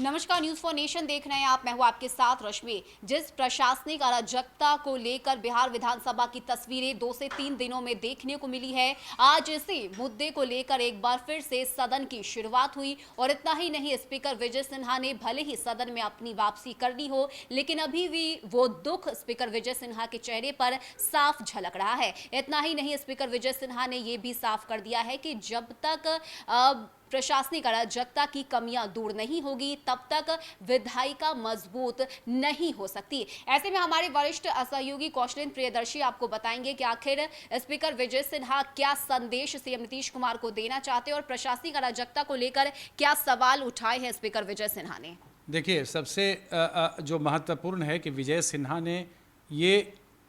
नमस्कार, news for nation देख रहे हैं आप। मैं हूं आपके साथ रश्मि। जिस प्रशासनिक अराजकता को लेकर बिहार विधानसभा की तस्वीरें 2 से 3 दिनों में देखने को मिली है, आज इसी मुद्दे को लेकर एक बार फिर से सदन की शुरुआत हुई। और इतना ही नहीं, स्पीकर विजय सिन्हा ने भले ही सदन में अपनी वापसी करनी हो, लेकिन अभी भी वो दुख स्पीकर विजय सिन्हा के चेहरे पर साफ झलक रहा है। इतना ही नहीं, स्पीकर विजय सिन्हा ने यह भी साफ कर दिया है कि जब तक प्रशासनिक अराजकता की कमियां दूर नहीं होगी, तब तक विधायिका मजबूत नहीं हो सकती। ऐसे में हमारे वरिष्ठ सहयोगी कौशलेंद्र प्रियदर्शी आपको बताएंगे कि आखिर स्पीकर विजय सिन्हा क्या संदेश सीएम नीतीश कुमार को देना चाहते हैं और प्रशासनिक अराजकता को लेकर क्या सवाल उठाए हैं स्पीकर विजय सिन्हा ने। देखिए, सबसे जो महत्वपूर्ण है कि विजय सिन्हा ने ये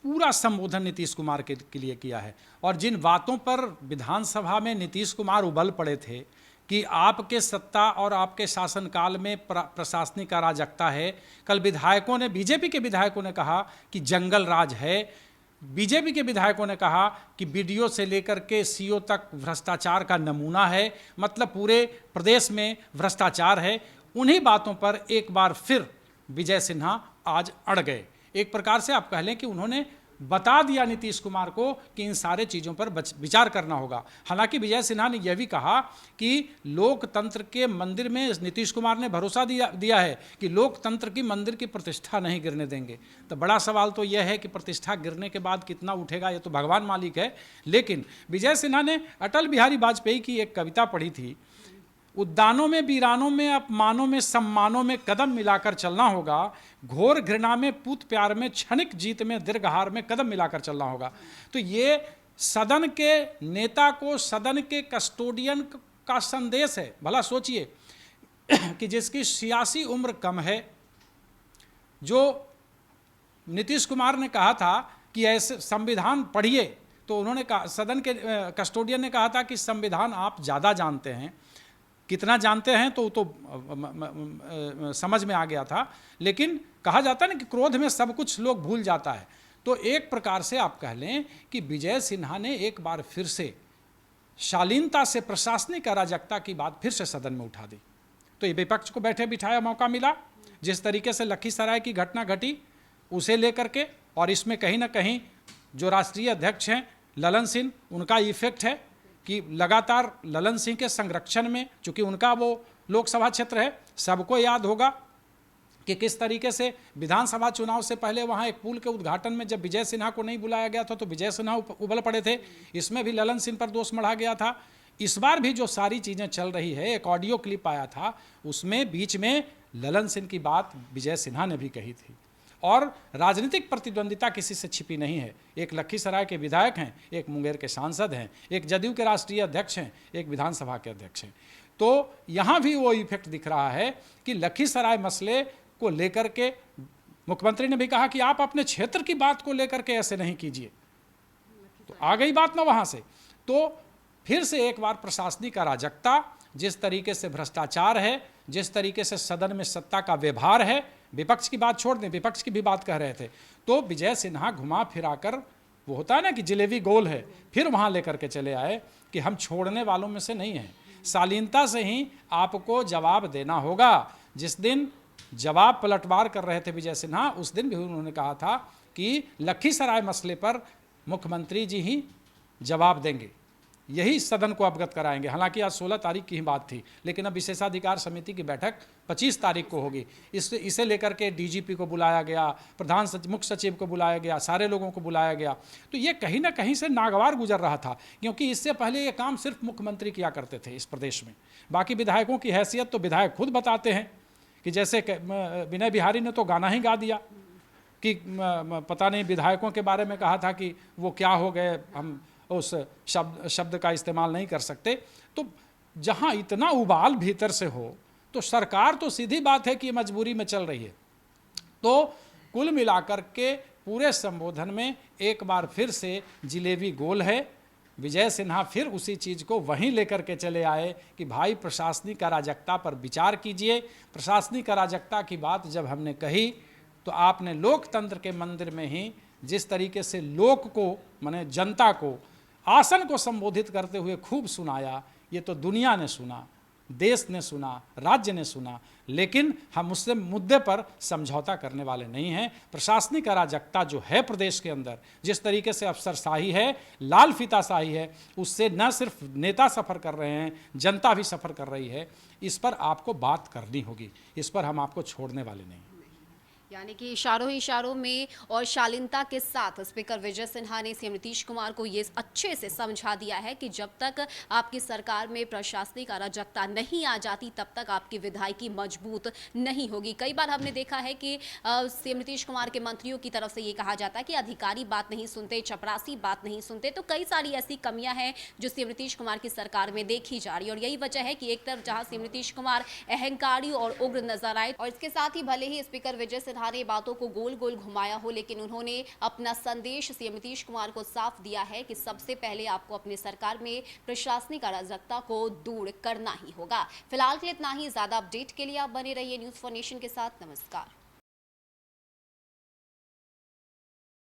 पूरा संबोधन नीतीश कुमार के लिए किया है। और जिन बातों पर विधानसभा में नीतीश कुमार उबल पड़े थे कि आपके सत्ता और आपके शासनकाल में प्रशासनिक अराजकता है, कल विधायकों ने, बीजेपी के विधायकों ने कहा कि जंगल राज है। बीजेपी के विधायकों ने कहा कि बीडीओ से लेकर के सीओ तक भ्रष्टाचार का नमूना है, मतलब पूरे प्रदेश में भ्रष्टाचार है। उन्हीं बातों पर एक बार फिर विजय सिन्हा आज अड़ गए। एक प्रकार से आप कह लें कि उन्होंने बता दिया नीतीश कुमार को कि इन सारे चीज़ों पर विचार करना होगा। हालांकि विजय सिन्हा ने यह भी कहा कि लोकतंत्र के मंदिर में नीतीश कुमार ने भरोसा दिया है कि लोकतंत्र की मंदिर की प्रतिष्ठा नहीं गिरने देंगे। तो बड़ा सवाल तो यह है कि प्रतिष्ठा गिरने के बाद कितना उठेगा, ये तो भगवान मालिक है। लेकिन विजय सिन्हा ने अटल बिहारी वाजपेयी की एक कविता पढ़ी थी, उद्यानों में, वीरानों में, अपमानों में, सम्मानों में कदम मिलाकर चलना होगा, घोर घृणा में, पूत प्यार में, क्षणिक जीत में, दीर्घहार में कदम मिलाकर चलना होगा। तो ये सदन के नेता को, सदन के कस्टोडियन का संदेश है। भला सोचिए कि जिसकी 86 उम्र कम है, जो नीतीश कुमार ने कहा था कि ऐसे संविधान पढ़िए, तो उन्होंने कहा, सदन के कस्टोडियन ने कहा था कि संविधान आप ज़्यादा जानते हैं। कितना जानते हैं तो समझ में आ गया था, लेकिन कहा जाता है ना कि क्रोध में सब कुछ लोग भूल जाता है। तो एक प्रकार से आप कह लें कि विजय सिन्हा ने एक बार फिर से शालीनता से प्रशासनिक अराजकता की बात फिर से सदन में उठा दी। तो ये विपक्ष को बैठे बिठाया मौका मिला। जिस तरीके से लखीसराय की घटना घटी उसे लेकर के, और इसमें कहीं ना कहीं जो राष्ट्रीय अध्यक्ष हैं ललन सिंह, उनका इफेक्ट है कि लगातार ललन सिंह के संरक्षण में, चूंकि उनका वो लोकसभा क्षेत्र है, सबको याद होगा कि किस तरीके से विधानसभा चुनाव से पहले वहाँ एक पुल के उद्घाटन में जब विजय सिन्हा को नहीं बुलाया गया था तो विजय सिन्हा उबल पड़े थे। इसमें भी ललन सिंह पर दोष मढ़ा गया था। इस बार भी जो सारी चीज़ें चल रही है, एक ऑडियो क्लिप आया था, उसमें बीच में ललन सिंह की बात विजय सिन्हा ने भी कही थी। और राजनीतिक प्रतिद्वंदिता किसी से छिपी नहीं है। एक लखीसराय के विधायक हैं, एक मुंगेर के सांसद हैं, एक जदयू के राष्ट्रीय अध्यक्ष हैं, एक विधानसभा के अध्यक्ष हैं। तो यहाँ भी वो इफेक्ट दिख रहा है कि लखीसराय मसले को लेकर के मुख्यमंत्री ने भी कहा कि आप अपने क्षेत्र की बात को लेकर के ऐसे नहीं कीजिए। तो आ गई बात ना वहाँ से। तो फिर से एक बार प्रशासनिक अराजकता, जिस तरीके से भ्रष्टाचार है, जिस तरीके से सदन में सत्ता का व्यवहार है, विपक्ष की बात छोड़ दें, विपक्ष की भी बात कह रहे थे, तो विजय सिन्हा घुमा फिरा कर, वो होता है ना कि जिलेबी गोल है, फिर वहाँ लेकर के चले आए कि हम छोड़ने वालों में से नहीं हैं। शालीनता से ही आपको जवाब देना होगा। जिस दिन जवाब पलटवार कर रहे थे विजय सिन्हा, उस दिन भी उन्होंने कहा था कि लखीसराय मसले पर मुख्यमंत्री जी ही जवाब देंगे, यही सदन को अवगत कराएंगे। हालांकि आज 16 तारीख की ही बात थी, लेकिन अब विशेषाधिकार समिति की बैठक 25 तारीख को होगी। इसे लेकर के डीजीपी को बुलाया गया, मुख्य सचिव को बुलाया गया, सारे लोगों को बुलाया गया। तो ये कहीं ना कहीं से नागवार गुजर रहा था, क्योंकि इससे पहले ये काम सिर्फ मुख्यमंत्री किया करते थे इस प्रदेश में। बाकी विधायकों की हैसियत तो विधायक खुद बताते हैं कि जैसे विनय बिहारी ने तो गाना ही गा दिया कि पता नहीं विधायकों के बारे में कहा था कि वो क्या हो गए, हम उस शब्द का इस्तेमाल नहीं कर सकते। तो जहां इतना उबाल भीतर से हो, तो सरकार तो सीधी बात है कि मजबूरी में चल रही है। तो कुल मिलाकर के पूरे संबोधन में एक बार फिर से जिलेबी गोल है। विजय सिन्हा फिर उसी चीज़ को वहीं लेकर के चले आए कि भाई प्रशासनिक अराजकता पर विचार कीजिए। प्रशासनिक अराजकता की बात जब हमने कही तो आपने लोकतंत्र के मंदिर में ही जिस तरीके से लोक को, माने जनता को, आसन को संबोधित करते हुए खूब सुनाया, ये तो दुनिया ने सुना, देश ने सुना, राज्य ने सुना, लेकिन हम उससे मुद्दे पर समझौता करने वाले नहीं हैं। प्रशासनिक अराजकता जो है प्रदेश के अंदर, जिस तरीके से अफसरशाही है, लाल फीताशाही है, उससे न सिर्फ नेता सफ़र कर रहे हैं, जनता भी सफ़र कर रही है। इस पर आपको बात करनी होगी, इस पर हम आपको छोड़ने वाले नहीं। यानी कि इशारों ही इशारों में और शालीनता के साथ स्पीकर विजय सिन्हा ने सीएम नीतीश कुमार को ये अच्छे से समझा दिया है कि जब तक आपकी सरकार में प्रशासनिक अराजकता नहीं आ जाती तब तक आपकी विधायकी मजबूत नहीं होगी। कई बार हमने देखा है कि सीएम नीतीश कुमार के मंत्रियों की तरफ से ये कहा जाता है कि अधिकारी बात नहीं सुनते, चपरासी बात नहीं सुनते। तो कई सारी ऐसी कमियां हैं जो सीएम नीतीश कुमार की सरकार में देखी जा रही है, और यही वजह है कि एक तरफ जहां सीएम नीतीश कुमार अहंकारी और उग्र नजर आए, और इसके साथ ही भले ही स्पीकर विजय सिन्हा ने बातों को गोल गोल घुमाया हो, लेकिन उन्होंने अपना संदेश सीएम नीतीश कुमार को साफ दिया है कि सबसे पहले आपको अपनी सरकार में प्रशासनिक अराजकता को दूर करना ही होगा। फिलहाल के लिए इतना ही। ज्यादा अपडेट के लिए आप बने रहिए न्यूज़ फॉर नेशन के साथ। नमस्कार।